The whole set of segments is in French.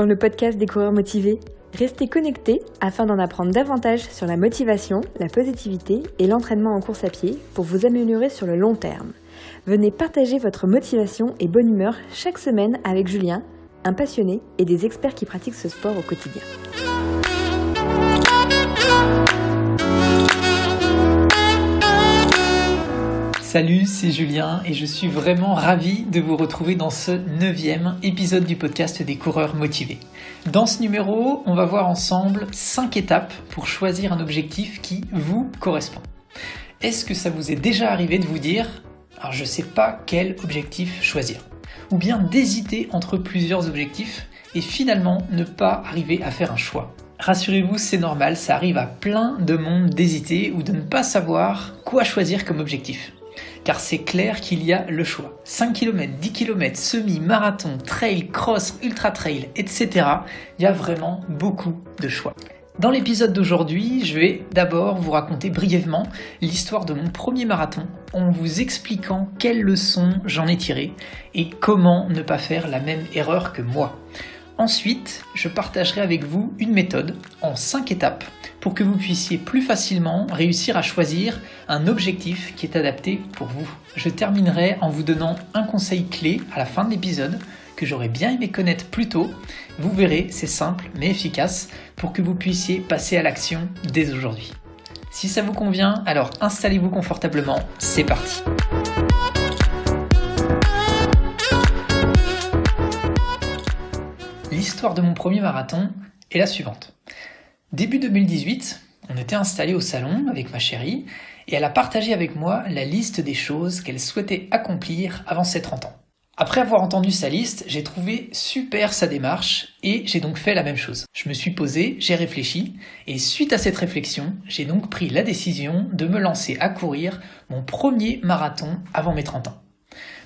dans le podcast des coureurs motivés. Restez connectés afin d'en apprendre davantage sur la motivation, la positivité et l'entraînement en course à pied pour vous améliorer sur le long terme. Venez partager votre motivation et bonne humeur chaque semaine avec Julien, un passionné et des experts qui pratiquent ce sport au quotidien. Salut, c'est Julien et je suis vraiment ravi de vous retrouver dans ce 9e épisode du podcast des coureurs motivés. Dans ce numéro, on va voir ensemble 5 étapes pour choisir un objectif qui vous correspond. Est-ce que ça vous est déjà arrivé de vous dire « alors je ne sais pas quel objectif choisir » ou bien d'hésiter entre plusieurs objectifs et finalement ne pas arriver à faire un choix ? Rassurez-vous, c'est normal, ça arrive à plein de monde d'hésiter ou de ne pas savoir quoi choisir comme objectif. Car c'est clair qu'il y a le choix. 5 km, 10 km, semi, marathon, trail, cross, ultra trail, etc. Il y a vraiment beaucoup de choix. Dans l'épisode d'aujourd'hui, je vais d'abord vous raconter brièvement l'histoire de mon premier marathon en vous expliquant quelles leçons j'en ai tirées et comment ne pas faire la même erreur que moi. Ensuite, je partagerai avec vous une méthode en 5 étapes pour que vous puissiez plus facilement réussir à choisir un objectif qui est adapté pour vous. Je terminerai en vous donnant un conseil clé à la fin de l'épisode que j'aurais bien aimé connaître plus tôt. Vous verrez, c'est simple mais efficace pour que vous puissiez passer à l'action dès aujourd'hui. Si ça vous convient, alors installez-vous confortablement, c'est parti. L'histoire de mon premier marathon est la suivante. Début 2018, on était installés au salon avec ma chérie et elle a partagé avec moi la liste des choses qu'elle souhaitait accomplir avant ses 30 ans. Après avoir entendu sa liste, j'ai trouvé super sa démarche et j'ai donc fait la même chose. Je me suis posé, j'ai réfléchi et suite à cette réflexion, j'ai donc pris la décision de me lancer à courir mon premier marathon avant mes 30 ans.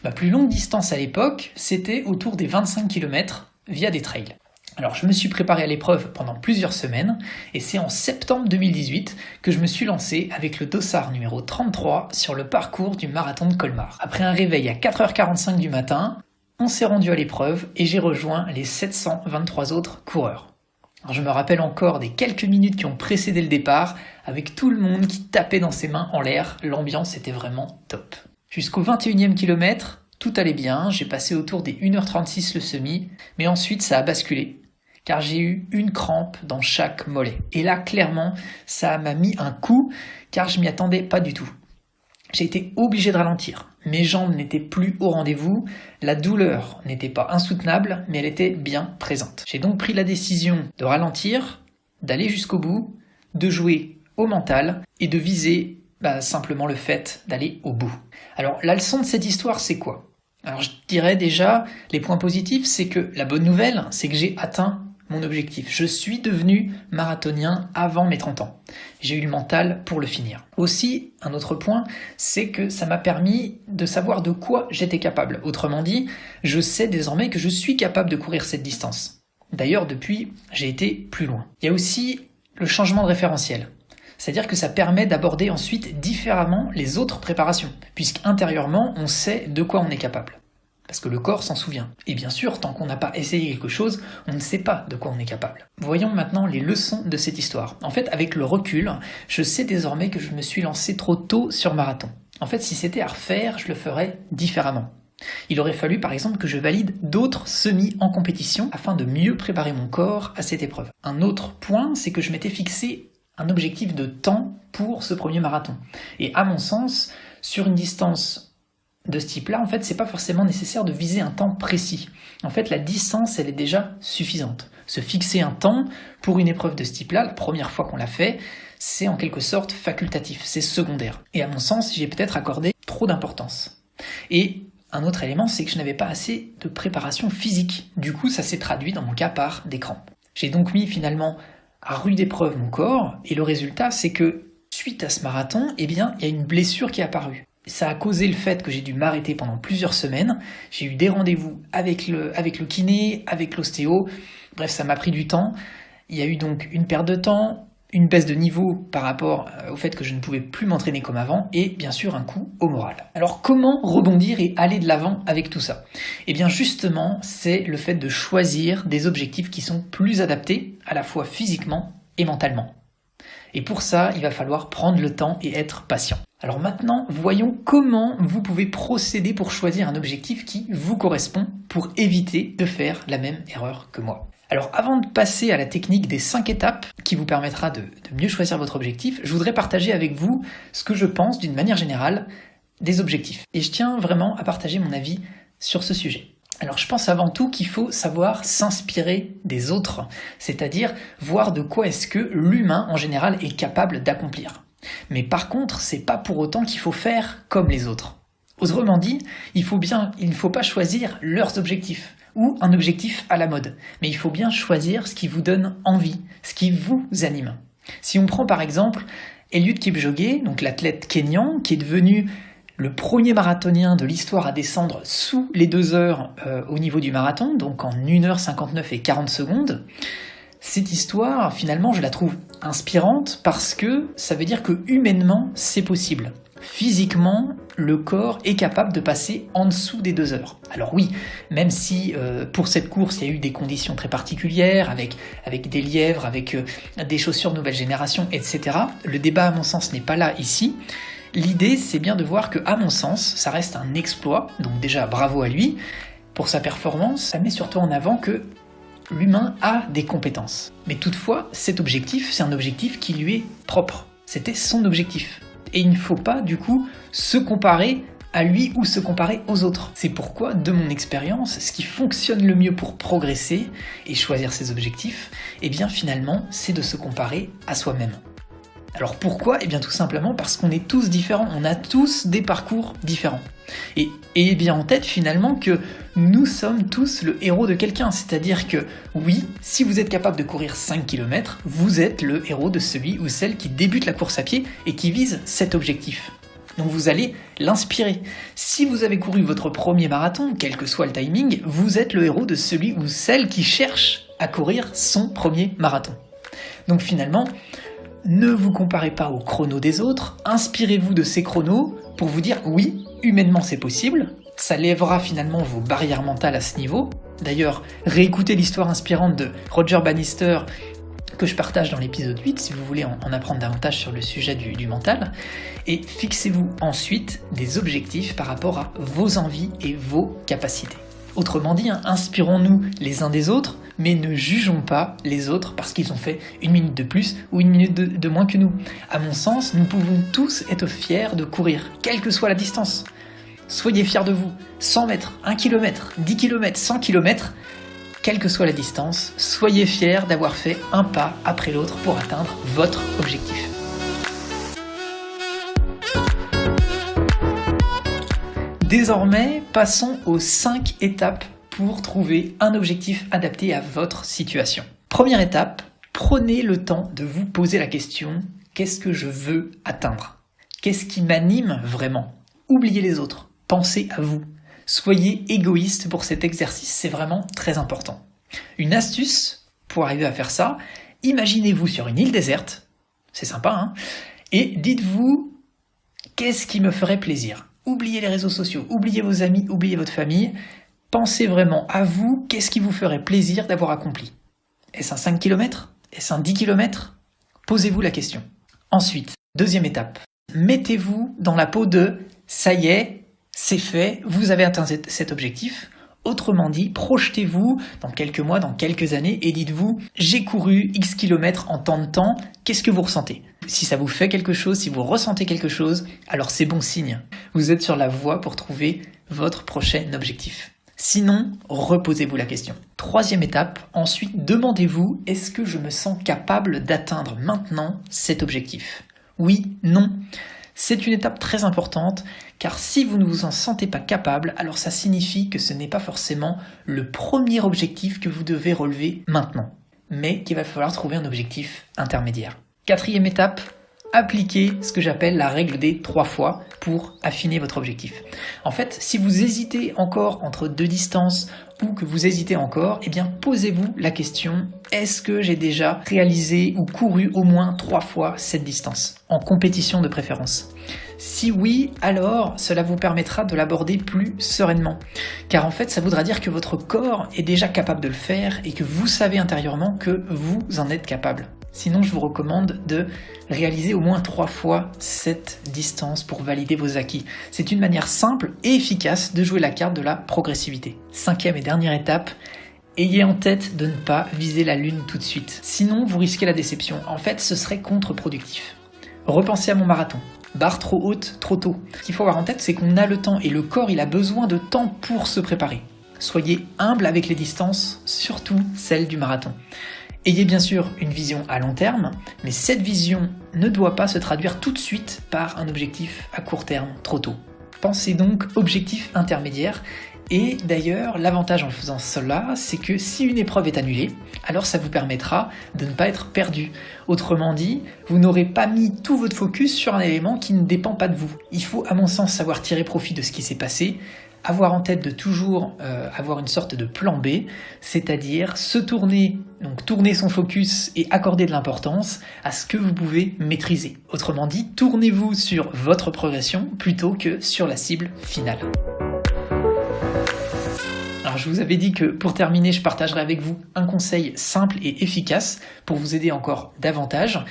Ma plus longue distance à l'époque, c'était autour des 25 km via des trails. Alors je me suis préparé à l'épreuve pendant plusieurs semaines et c'est en septembre 2018 que je me suis lancé avec le dossard numéro 33 sur le parcours du marathon de Colmar. Après un réveil à 4h45 du matin, on s'est rendu à l'épreuve et j'ai rejoint les 723 autres coureurs. Alors je me rappelle encore des quelques minutes qui ont précédé le départ avec tout le monde qui tapait dans ses mains en l'air, l'ambiance était vraiment top. Jusqu'au 21e kilomètre, tout allait bien, j'ai passé autour des 1h36 le semi, mais ensuite ça a basculé, car j'ai eu une crampe dans chaque mollet. Et là, clairement, ça m'a mis un coup, car je m'y attendais pas du tout. J'ai été obligé de ralentir. Mes jambes n'étaient plus au rendez-vous, la douleur n'était pas insoutenable, mais elle était bien présente. J'ai donc pris la décision de ralentir, d'aller jusqu'au bout, de jouer au mental et de viser simplement le fait d'aller au bout. Alors, la leçon de cette histoire, c'est quoi ? Alors, je dirais déjà, les points positifs, c'est que la bonne nouvelle, c'est que j'ai atteint mon objectif. Je suis devenu marathonien avant mes 30 ans. J'ai eu le mental pour le finir. Aussi, un autre point, c'est que ça m'a permis de savoir de quoi j'étais capable. Autrement dit, je sais désormais que je suis capable de courir cette distance. D'ailleurs, depuis, j'ai été plus loin. Il y a aussi le changement de référentiel. C'est-à-dire que ça permet d'aborder ensuite différemment les autres préparations, puisqu'intérieurement, on sait de quoi on est capable. Parce que le corps s'en souvient. Et bien sûr, tant qu'on n'a pas essayé quelque chose, on ne sait pas de quoi on est capable. Voyons maintenant les leçons de cette histoire. En fait, avec le recul, je sais désormais que je me suis lancé trop tôt sur marathon. En fait, si c'était à refaire, je le ferais différemment. Il aurait fallu par exemple que je valide d'autres semis en compétition afin de mieux préparer mon corps à cette épreuve. Un autre point, c'est que je m'étais fixé un objectif de temps pour ce premier marathon. Et à mon sens, sur une distance de ce type-là, en fait, c'est pas forcément nécessaire de viser un temps précis. En fait, la distance, elle est déjà suffisante. Se fixer un temps pour une épreuve de ce type-là, la première fois qu'on l'a fait, c'est en quelque sorte facultatif, c'est secondaire. Et à mon sens, j'y ai peut-être accordé trop d'importance. Et un autre élément, c'est que je n'avais pas assez de préparation physique. Du coup, ça s'est traduit dans mon cas par des crampes. J'ai donc mis finalement à rude épreuve mon corps, et le résultat, c'est que suite à ce marathon, il y a une blessure qui est apparue. Ça a causé le fait que j'ai dû m'arrêter pendant plusieurs semaines. J'ai eu des rendez-vous avec le kiné, avec l'ostéo. Bref, ça m'a pris du temps. Il y a eu donc une perte de temps, une baisse de niveau par rapport au fait que je ne pouvais plus m'entraîner comme avant, et bien sûr un coup au moral. Alors comment rebondir et aller de l'avant avec tout ça? Eh bien justement, c'est le fait de choisir des objectifs qui sont plus adaptés à la fois physiquement et mentalement. Et pour ça, il va falloir prendre le temps et être patient. Alors maintenant, voyons comment vous pouvez procéder pour choisir un objectif qui vous correspond pour éviter de faire la même erreur que moi. Alors avant de passer à la technique des 5 étapes qui vous permettra de mieux choisir votre objectif, je voudrais partager avec vous ce que je pense d'une manière générale des objectifs. Et je tiens vraiment à partager mon avis sur ce sujet. Alors je pense avant tout qu'il faut savoir s'inspirer des autres, c'est-à-dire voir de quoi est-ce que l'humain en général est capable d'accomplir. Mais par contre, c'est pas pour autant qu'il faut faire comme les autres. Autrement dit, il ne faut pas choisir leurs objectifs ou un objectif à la mode, mais il faut bien choisir ce qui vous donne envie, ce qui vous anime. Si on prend par exemple Eliud Kipchoge, donc l'athlète kényan qui est devenu le premier marathonien de l'histoire à descendre sous les 2 heures au niveau du marathon, donc en 1h59 et 40 secondes, cette histoire, finalement, je la trouve inspirante parce que ça veut dire que humainement, c'est possible. Physiquement, le corps est capable de passer en dessous des 2 heures. Alors oui, même si pour cette course, il y a eu des conditions très particulières, avec des lièvres, avec des chaussures de nouvelle génération, etc., le débat, à mon sens, n'est pas là ici. L'idée, c'est bien de voir que, à mon sens, ça reste un exploit, donc déjà bravo à lui pour sa performance. Ça met surtout en avant que l'humain a des compétences. Mais toutefois, cet objectif, c'est un objectif qui lui est propre. C'était son objectif. Et il ne faut pas, du coup, se comparer à lui ou se comparer aux autres. C'est pourquoi, de mon expérience, ce qui fonctionne le mieux pour progresser et choisir ses objectifs, eh bien finalement, c'est de se comparer à soi-même. Alors pourquoi ? Eh bien tout simplement parce qu'on est tous différents, on a tous des parcours différents. Et ayez bien en tête finalement que nous sommes tous le héros de quelqu'un, c'est-à-dire que oui, si vous êtes capable de courir 5 km, vous êtes le héros de celui ou celle qui débute la course à pied et qui vise cet objectif. Donc vous allez l'inspirer. Si vous avez couru votre premier marathon, quel que soit le timing, vous êtes le héros de celui ou celle qui cherche à courir son premier marathon. Donc finalement, ne vous comparez pas aux chronos des autres, inspirez-vous de ces chronos pour vous dire oui, humainement c'est possible, ça lèvera finalement vos barrières mentales à ce niveau. D'ailleurs, réécoutez l'histoire inspirante de Roger Bannister que je partage dans l'épisode 8 si vous voulez en apprendre davantage sur le sujet du mental, et fixez-vous ensuite des objectifs par rapport à vos envies et vos capacités. Autrement dit, inspirons-nous les uns des autres, mais ne jugeons pas les autres parce qu'ils ont fait 1 minute de plus ou 1 minute de moins que nous. À mon sens, nous pouvons tous être fiers de courir, quelle que soit la distance. Soyez fiers de vous, 100 mètres, 1 km, 10 km, 100 km, quelle que soit la distance, soyez fiers d'avoir fait un pas après l'autre pour atteindre votre objectif. Désormais, passons aux 5 étapes pour trouver un objectif adapté à votre situation. Première étape, prenez le temps de vous poser la question « Qu'est-ce que je veux atteindre ? Qu'est-ce qui m'anime vraiment ? » Oubliez les autres, pensez à vous. Soyez égoïste pour cet exercice, c'est vraiment très important. Une astuce pour arriver à faire ça, imaginez-vous sur une île déserte, c'est sympa, hein ? Et dites-vous « Qu'est-ce qui me ferait plaisir ?» Oubliez les réseaux sociaux, oubliez vos amis, oubliez votre famille. Pensez vraiment à vous, qu'est-ce qui vous ferait plaisir d'avoir accompli ? Est-ce un 5 km ? Est-ce un 10 km ? Posez-vous la question. Ensuite, deuxième étape, mettez-vous dans la peau de « ça y est, c'est fait, vous avez atteint cet objectif ». Autrement dit, projetez-vous dans quelques mois, dans quelques années et dites-vous « j'ai couru X kilomètres en tant de temps, qu'est-ce que vous ressentez ?» Si ça vous fait quelque chose, si vous ressentez quelque chose, alors c'est bon signe. Vous êtes sur la voie pour trouver votre prochain objectif. Sinon, reposez-vous la question. Troisième étape, ensuite demandez-vous « est-ce que je me sens capable d'atteindre maintenant cet objectif ?» Oui, non. C'est une étape très importante, car si vous ne vous en sentez pas capable, alors ça signifie que ce n'est pas forcément le premier objectif que vous devez relever maintenant, mais qu'il va falloir trouver un objectif intermédiaire. Quatrième étape, appliquez ce que j'appelle la règle des 3 fois pour affiner votre objectif. En fait, si vous hésitez encore entre 2 distances, ou que vous hésitez encore, eh bien posez-vous la question, est-ce que j'ai déjà réalisé ou couru au moins 3 fois cette distance, en compétition de préférence? Si oui, alors cela vous permettra de l'aborder plus sereinement. Car en fait, ça voudra dire que votre corps est déjà capable de le faire et que vous savez intérieurement que vous en êtes capable. Sinon, je vous recommande de réaliser au moins 3 fois cette distance pour valider vos acquis. C'est une manière simple et efficace de jouer la carte de la progressivité. 5e et dernière étape, ayez en tête de ne pas viser la lune tout de suite. Sinon, vous risquez la déception. En fait, ce serait contre-productif. Repensez à mon marathon. Barre trop haute, trop tôt. Ce qu'il faut avoir en tête, c'est qu'on a le temps et le corps, il a besoin de temps pour se préparer. Soyez humble avec les distances, surtout celles du marathon. Ayez bien sûr une vision à long terme, mais cette vision ne doit pas se traduire tout de suite par un objectif à court terme trop tôt. Pensez donc objectif intermédiaire. Et d'ailleurs, l'avantage en faisant cela, c'est que si une épreuve est annulée, alors ça vous permettra de ne pas être perdu. Autrement dit, vous n'aurez pas mis tout votre focus sur un élément qui ne dépend pas de vous. Il faut, à mon sens, savoir tirer profit de ce qui s'est passé, avoir en tête de toujours avoir une sorte de plan B, c'est-à-dire tourner son focus et accorder de l'importance à ce que vous pouvez maîtriser. Autrement dit, tournez-vous sur votre progression plutôt que sur la cible finale. Alors je vous avais dit que pour terminer, je partagerai avec vous un conseil simple et efficace pour vous aider encore davantage.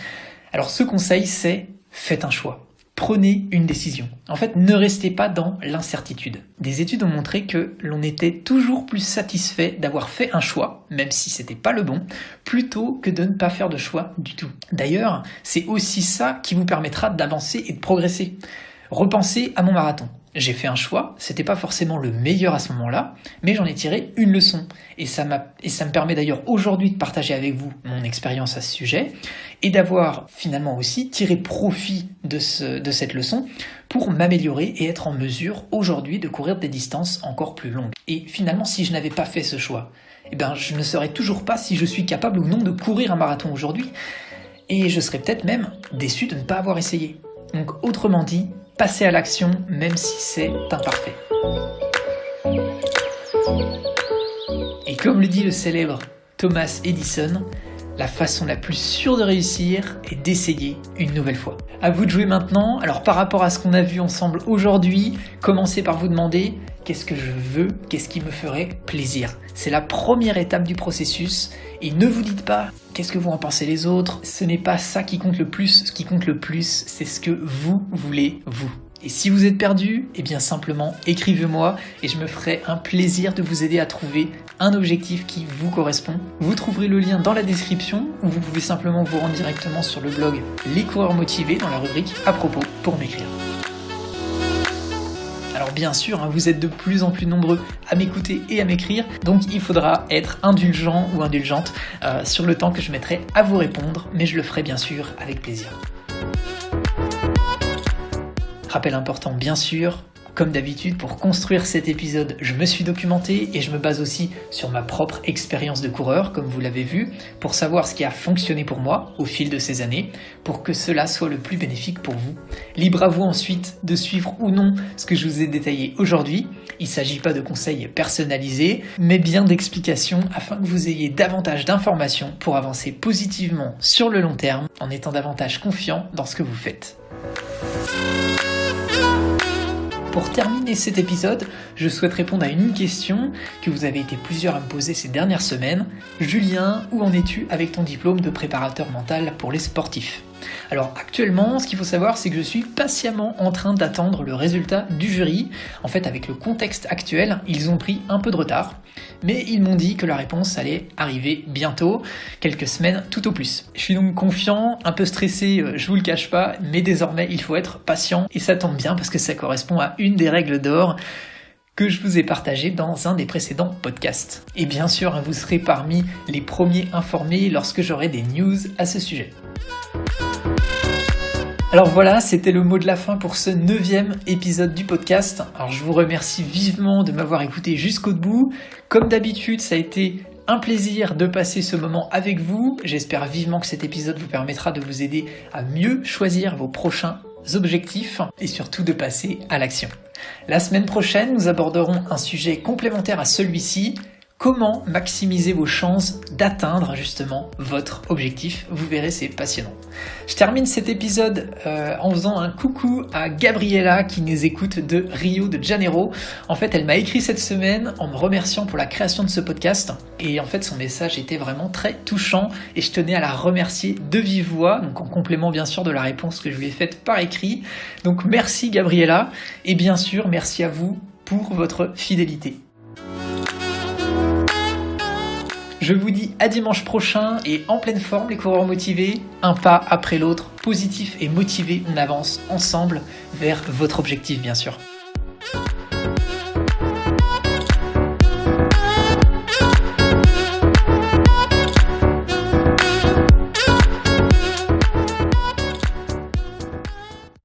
Alors ce conseil, c'est faites un choix. Prenez une décision. En fait, ne restez pas dans l'incertitude. Des études ont montré que l'on était toujours plus satisfait d'avoir fait un choix, même si c'était pas le bon, plutôt que de ne pas faire de choix du tout. D'ailleurs, c'est aussi ça qui vous permettra d'avancer et de progresser. Repensez à mon marathon. J'ai fait un choix, c'était pas forcément le meilleur à ce moment-là, mais j'en ai tiré une leçon. Et ça me permet d'ailleurs aujourd'hui de partager avec vous mon expérience à ce sujet et d'avoir finalement aussi tiré profit de cette leçon pour m'améliorer et être en mesure aujourd'hui de courir des distances encore plus longues. Et finalement, si je n'avais pas fait ce choix, je ne saurais toujours pas si je suis capable ou non de courir un marathon aujourd'hui et je serais peut-être même déçu de ne pas avoir essayé. Donc autrement dit, passez à l'action même si c'est imparfait. Et comme le dit le célèbre Thomas Edison, la façon la plus sûre de réussir est d'essayer une nouvelle fois. À vous de jouer maintenant. Alors par rapport à ce qu'on a vu ensemble aujourd'hui, commencez par vous demander qu'est-ce que je veux, qu'est-ce qui me ferait plaisir. C'est la première étape du processus et ne vous dites pas qu'est-ce que vont en penser les autres. Ce n'est pas ça qui compte le plus. Ce qui compte le plus, c'est ce que vous voulez vous. Et si vous êtes perdu, simplement écrivez-moi et je me ferai un plaisir de vous aider à trouver un objectif qui vous correspond. Vous trouverez le lien dans la description ou vous pouvez simplement vous rendre directement sur le blog Les Coureurs Motivés dans la rubrique à propos pour m'écrire. Alors bien sûr, vous êtes de plus en plus nombreux à m'écouter et à m'écrire, donc il faudra être indulgent ou indulgente sur le temps que je mettrai à vous répondre, mais je le ferai bien sûr avec plaisir. Rappel important bien sûr, comme d'habitude pour construire cet épisode, je me suis documenté et je me base aussi sur ma propre expérience de coureur, comme vous l'avez vu, pour savoir ce qui a fonctionné pour moi au fil de ces années, pour que cela soit le plus bénéfique pour vous. Libre à vous ensuite de suivre ou non ce que je vous ai détaillé aujourd'hui. Il ne s'agit pas de conseils personnalisés, mais bien d'explications afin que vous ayez davantage d'informations pour avancer positivement sur le long terme en étant davantage confiant dans ce que vous faites. Pour terminer cet épisode, je souhaite répondre à une question que vous avez été plusieurs à me poser ces dernières semaines. Julien, où en es-tu avec ton diplôme de préparateur mental pour les sportifs ? Alors actuellement, ce qu'il faut savoir, c'est que je suis patiemment en train d'attendre le résultat du jury. En fait, avec le contexte actuel, ils ont pris un peu de retard, mais ils m'ont dit que la réponse allait arriver bientôt, quelques semaines tout au plus. Je suis donc confiant, un peu stressé, je vous le cache pas, mais désormais il faut être patient et ça tombe bien parce que ça correspond à une des règles d'or que je vous ai partagé dans un des précédents podcasts. Et bien sûr, vous serez parmi les premiers informés lorsque j'aurai des news à ce sujet. Alors voilà, c'était le mot de la fin pour ce 9e épisode du podcast. Alors je vous remercie vivement de m'avoir écouté jusqu'au bout. Comme d'habitude, ça a été un plaisir de passer ce moment avec vous. J'espère vivement que cet épisode vous permettra de vous aider à mieux choisir vos prochains objectifs et surtout de passer à l'action. La semaine prochaine, nous aborderons un sujet complémentaire à celui-ci, comment maximiser vos chances d'atteindre justement votre objectif. Vous verrez, c'est passionnant. Je termine cet épisode en faisant un coucou à Gabriella qui nous écoute de Rio de Janeiro. En fait, elle m'a écrit cette semaine en me remerciant pour la création de ce podcast. Et en fait, son message était vraiment très touchant et je tenais à la remercier de vive voix, donc en complément bien sûr de la réponse que je lui ai faite par écrit. Donc merci Gabriella et bien sûr merci à vous pour votre fidélité. Je vous dis à dimanche prochain et en pleine forme les coureurs motivés, un pas après l'autre, positif et motivé, on avance ensemble vers votre objectif bien sûr.